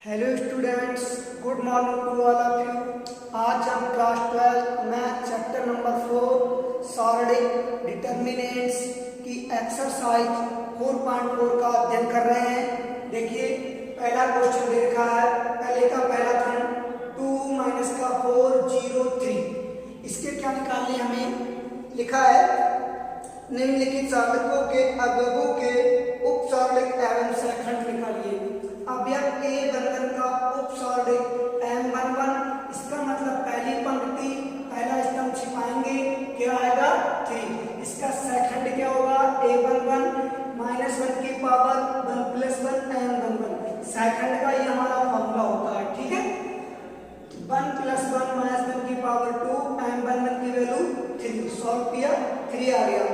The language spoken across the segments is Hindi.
Hello students, good morning to all of you. आज हम class 12 math chapter number 4 solid determinants की एक्सरसाइज 4.4 का अध्ययन कर रहे हैं। देखिए, पहला क्वेश्चन दे रखा है, पहले का पहला खंड 2 माइनस का 4 0 3। इसके क्या निकालने हमें लिखा है, निम्नलिखित साधकों के अवयवों के उपसॉलिड एवं सहखंड निकालिए। अवयव ए बंधन का उपसॉलिड M11, इसका मतलब पहली पंक्ति पहला स्तंभ छिपाएंगे, क्या आएगा 3। इसका सहखंड क्या होगा, A11 -1 की पावर 1 + 1 M11। सहखंड का ये हमारा फॉर्मूला होता है, ठीक है। 1 + 1 -1 की पावर 2, M11 की वैल्यू 3। सॉल्व किया, 3 आ गया।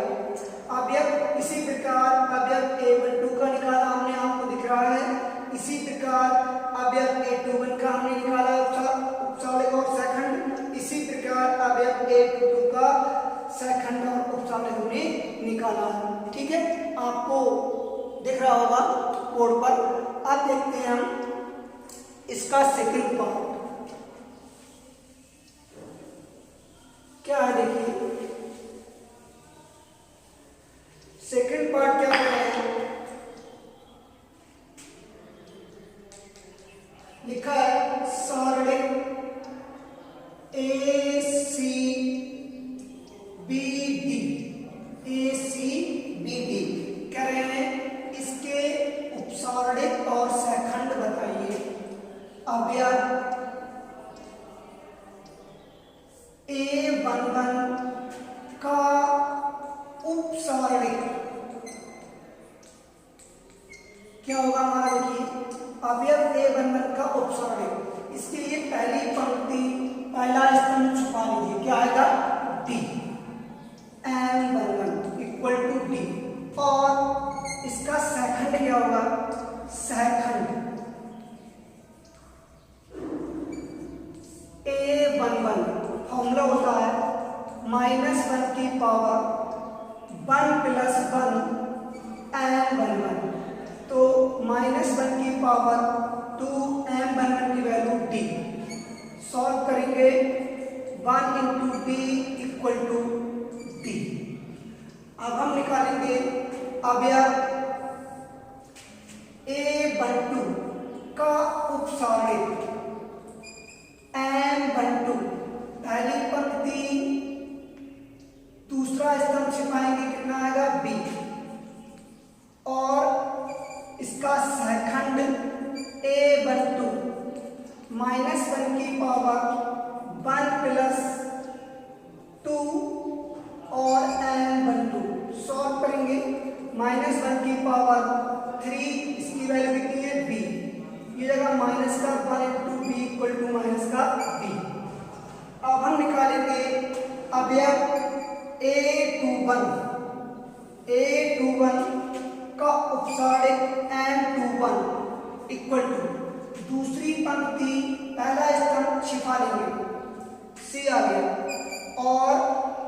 अवयव इसी प्रकार अवयव A12 का निकाला हमने, आपको दिख रहा है। इसी प्रकार अवयव A21 का हमने निकाला उपसॉलिड और सहखंड। इसी प्रकार अवयव A22 का सहखंड और उपसॉलिड हमने निकाला, ठीक है। आपको दिख रहा होगा बोर्ड पर। अब देखते हैं हम इसका सेकंड पार्ट क्या है। देखिए, सेकंड पार्ट क्या है, लिखा है सॉलिड ACBD कह रहे हैं, इसके उपसॉलिड और सहखंड बताइए। अवयव A11 का उपसॉलिड क्या होगा हमारा। देखिए, अवयव A11 का उपसॉलिड, इसके लिए पहली पंक्ति पहला स्तंभ छुपा लीजिए, क्या आएगा D। M11 = D। और इसका सहखंड क्या होगा, सहखंड A11 फॉर्मूला होता है -1 की पावर 1 + 1 M11। तो -1 की पावर 2 M11 की वैल्यू D। सॉल्व करेंगे, 1 × D = D। अब हम निकालेंगे अवयव A12 का उपसॉलिड M12। पहली पंक्ति दूसरा स्तंभ छिपाएंगे, कितना आएगा B। और इसका सहखंड A12 -1 की पावर 1 + 2 और M12। सॉल्व करेंगे, -1 की पावर 3, इसकी वैल्यू कितनी है B। ये जगह माइनस का 1 × B = - का B। अब हम निकालेंगे अवयव A21 का उपसॉलिड M21 = दूसरी पंक्ति पहला स्तंभ छिपा लेंगे, C आ गया। और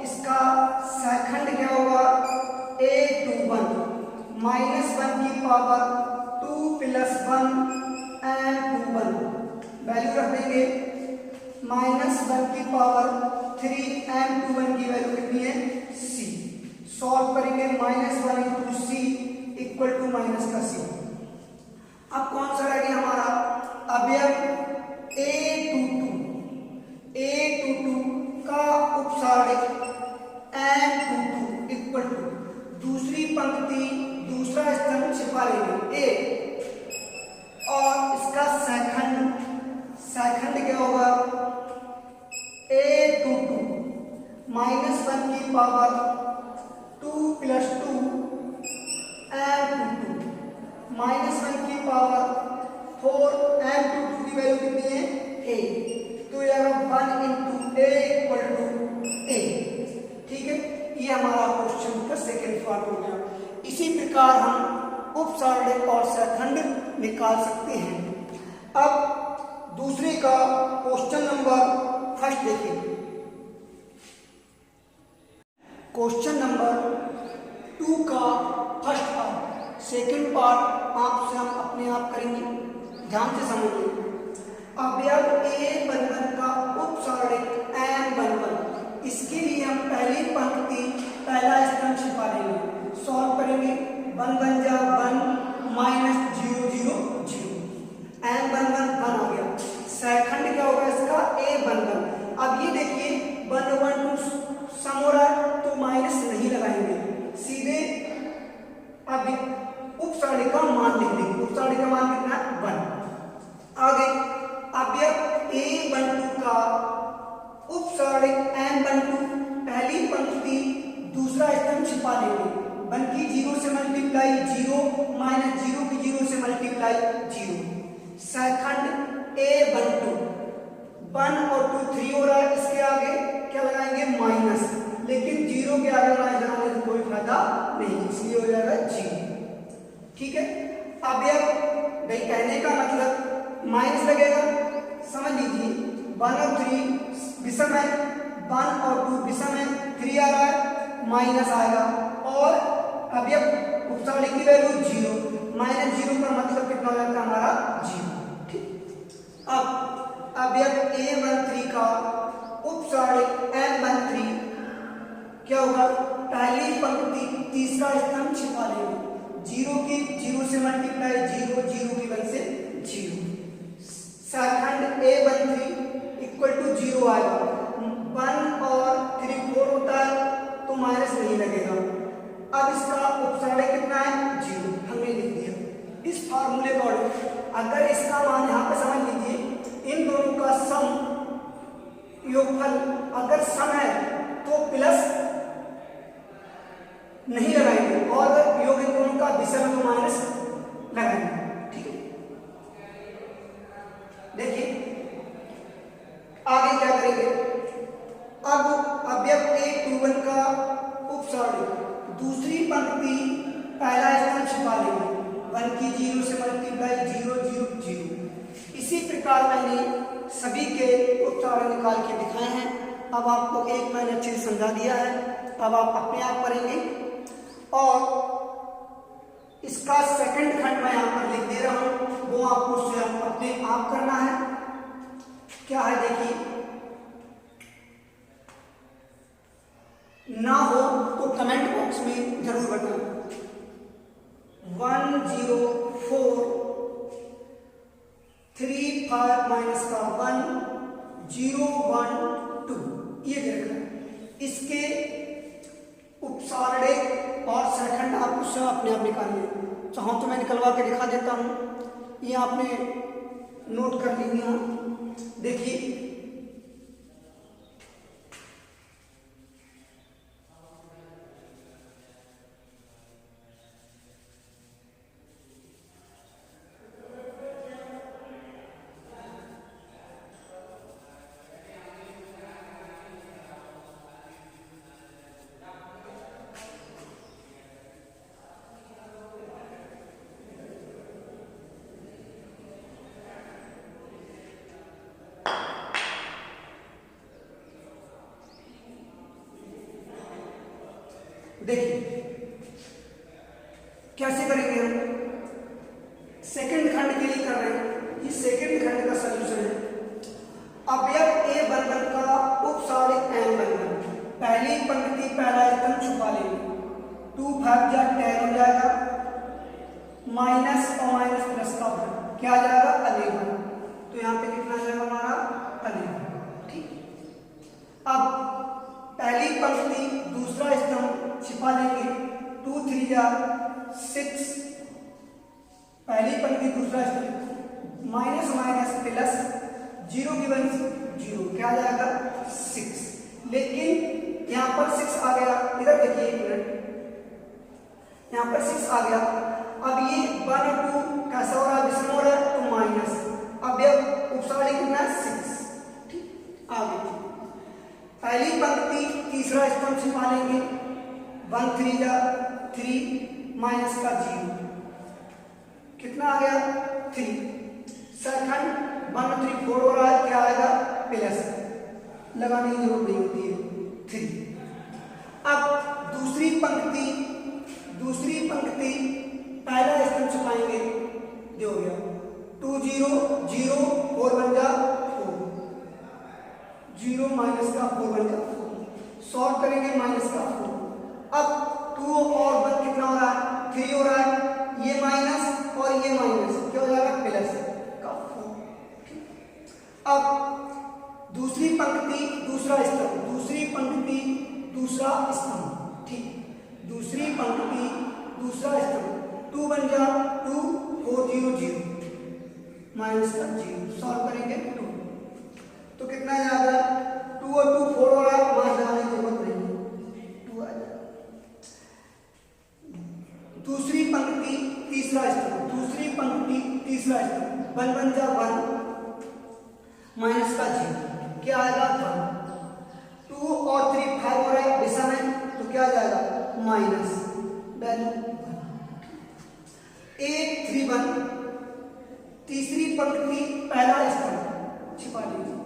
इसका सहखंड क्या होगा, A21 -1 की पावर 2 + 1 M21। वैल्यू रख देंगे, -1 की पावर 3 M21 की वैल्यू कितनी है C। सॉल्व करेंगे, -1 × C = - का C। अब कौन सा रह गया हमारा, अवयव A22 का उपसॉलिड M22 = दूसरी पंक्ति दूसरा स्तंभ छिपा लेंगे A। और इसका सहखंड क्या होगा, A22 -1 की पावर 2 + 2 M22 -1 की पावर 4 M22 की वैल्यू कितनी है A। तो यह 1 × A = A, ठीक है। ये हमारा क्वेश्चन का सेकंड पार्ट हो गया। इसी प्रकार हम उपसॉलिड और सहखंड निकाल सकते हैं। अब दूसरे का क्वेश्चन नंबर फर्स्ट देखिए। क्वेश्चन नंबर 2 का फर्स्ट पार्ट, सेकंड पार्ट आपसे हम अपने आप करेंगे। ध्यान से समझिए। अवयव A11 का उपसारणिक M11, इसके लिए हम पहली पंक्ति पहला स्तंभ छिपा लेंगे, सॉल्व करेंगे। 1 बन जा 1 माइनस 0 0 0, M11 1 हो गया। सेकंड क्या होगा इसका A11। अब ये देखिए 1 1 2 सम हो रहा है तो माइनस नहीं लगाएंगे, सीधे अब उपसारणिक का मान लिख देंगे। उपसारणिक का मान कितना है 1। आगे अवयव A12 का उपसारणिक M12, पहली पंक्ति दूसरा स्तंभ छिपा लेंगे। 1 की 0 से मल्टीप्लाई 0 माइनस 0 की 0 से मल्टीप्लाई 0। सेकंड A12 1 और 2 3 हो रहा है, इसके आगे क्या लगाएंगे माइनस, लेकिन 0 के आगे माइनस लगाने से कोई फायदा नहीं, इसलिए हो जाएगा 0। ठीक है। अवयव भाई कहने का मतलब माइनस लगेगा, समझ लीजिए 1 और 3 विषम है, 1 और 2 विषम है, 3 आ रहा है माइनस आएगा, और अवयव उपसारणिक की वैल्यू 0, माइनस 0 का मतलब कितना हो जाता है हमारा 0। ठीक। अब अवयव A13 का उपसारणिक M13 क्या होगा, पहली पंक्ति तीसरा स्तंभ छिपा लेंगे। 0 की 0 से मल्टीप्लाई 0 0 की 1 से 0। सेकंड A13 इक्वल टू 0 आएगा, 1 और 3 4 होता है तो माइनस नहीं लगेगा। अब इसका उपसारणिक कितना है 0, हमने लिख दिया। इस फार्मूले का अगर इसका मान यहाँ पे समझ लीजिए, इन दोनों का सम योगफल अगर सम है तो प्लस नहीं लगाएंगे, और अगर योग इन दोनों का विषम है तो माइनस लगाएंगे। ठीक है। देखिए आगे क्या करेंगे। अब अवयव A21 का उपसारणिक दूसरी पंक्ति पहला स्तंभ छिपा लेंगे। 1 की 0 से मल्टीप्लाई 0 0 0। इसी प्रकार मैंने सभी के उपसारण निकाल के दिखाए हैं। अब आपको एक मैंने अच्छे से समझा दिया है, अब आप अपने आप करेंगे। और इसका सेकंड खंड मैं यहाँ पर लिख दे रहा हूँ, वो आपको स्वयं अपने आप करना है। क्या है देखिए, ना हो तो कमेंट बॉक्स में जरूर बताएं। 104 3 5 माइनस का 1 0 1 2 ये देखना। इसके उपसारणिक और सेकंड आप उससे अपने आप निकालिए। चाहो तो मैं निकलवा के दिखा देता हूँ, ये आपने नोट कर लीजिए। देखिए देखिए कैसे करेंगे हम, सेकंड खंड के लिए कर रहे हैं। ये सेकंड खंड का सॉल्यूशन है। अवयव A11 का उपसारणिक M11, पहली पंक्ति पहला स्तंभ छुपा लेंगे। 2 5 जा 10 हो जाएगा, माइनस और माइनस प्लस का क्या आ जाएगा 11, तो यहाँ पे कितना आ जाएगा हमारा 11। ठीक। अब पहली पंक्ति दूसरा स्तंभ छिपा लेंगे। 2 3 जा 6, पहली पंक्ति दूसरा स्तंभ माइनस माइनस प्लस 0 की 1 0 क्या आ जाएगा 6। लेकिन यहाँ पर 6 आ गया, इधर देखिए एक मिनट, यहाँ पर 6 आ गया। अब ये 1 और 2 कैसा हो रहा है, विषम हो रहा है तो माइनस। अब ये उपसारणिक कितना है 6। ठीक। आगे पहली पंक्ति तीसरा स्तंभ छिपा लेंगे। 1 3 जा 3 माइनस का 0 कितना आ गया 3। सेकंड 1 3 4 हो रहा है, क्या आएगा प्लस, लगाने की जरूरत नहीं होती है 3। अब दूसरी पंक्ति पहला स्तंभ छुपाएंगे, जो हो गया 2 0 0 0 4 बन जा 4, 0 माइनस का 4 बन जा 4, सॉल्व करेंगे माइनस का 4। अब 2 और 1 कितना हो रहा है, 3 हो रहा है, ये माइनस और ये माइनस क्या हो जाएगा, प्लस का 4। अब दूसरी पंक्ति दूसरा स्तंभ, दूसरी पंक्ति दूसरा स्तंभ, ठीक, दूसरी पंक्ति दूसरा स्तंभ, 2 बन जा 2 4 0 0 माइनस का 0, सॉल्व करेंगे 2, तो कितना ज्यादा 2 और 2 4 हो रहा है, वहां जाने की जरूरत नहीं, 2 आ जाएगा। दूसरी पंक्ति तीसरा स्तंभ, दूसरी पंक्ति तीसरा स्तंभ, 1 बन जा 1 माइनस का 0 क्या आएगा 1, 2 और 3 5 हो रहा है दिशा में, तो क्या आ जाएगा माइनस वैल्यू 8 3 1। तीसरी पंक्ति पहला स्तंभ छिपा लीजिए,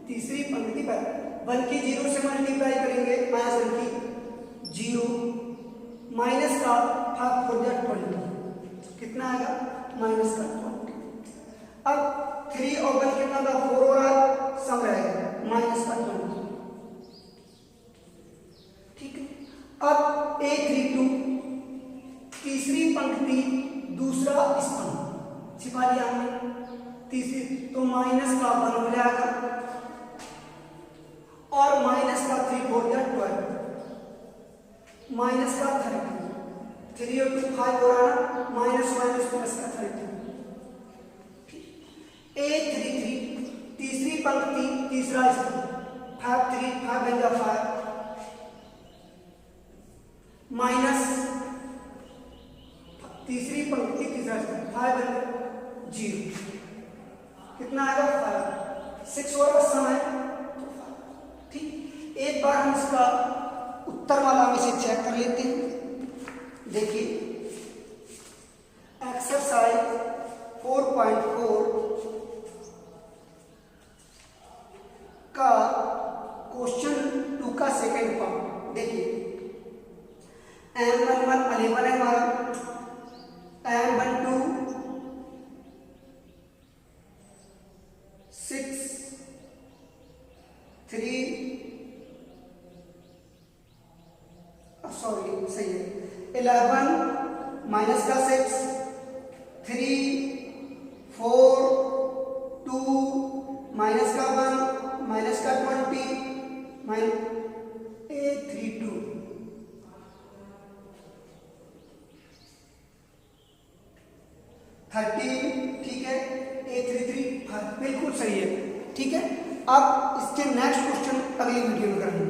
तीसरी पंक्ति पहला 1 की 0 से मल्टीप्लाई करेंगे, माइनस 1 की 0 माइनस का 5 4 20 कितना आएगा माइनस का 20। अब 3 और 1 कितना था 4 हो रहा है, सम रहेगा माइनस का 20, ठीक है। अब 8 3 2 तीसरी पंक्ति दूसरा स्तंभ छिपा लिया हमने, तीसरी तो माइनस का 1 हो जाएगा और माइनस का 3 4 12 माइनस का 30, 3 और 2 5 हो रहा है, माइनस माइनस प्लस का 30, 8 3 3 तीसरी पंक्ति तीसरा स्तंभ 5 3 5 बन जा 5 माइनस तीसरी पंक्ति तीसरा स्तंभ 5 बन जा 0 कितना आएगा 5 6 और समय, ठीक। एक बार हम इसका उत्तर वाला हम इसे चेक कर लेते हैं। देखिए एक्सरसाइज 4.4 का क्वेश्चन 2 का सेकंड पार्ट देखिए, M11 11 है हमारा, M12 6 3 सॉरी सही है 11 माइनस का 6 3 4 2 माइनस का 1 माइनस का 20 8 3 2 13, ठीक है 8 3 3 बिल्कुल सही है, ठीक है। अब इसके नेक्स्ट क्वेश्चन अगली वीडियो में करेंगे।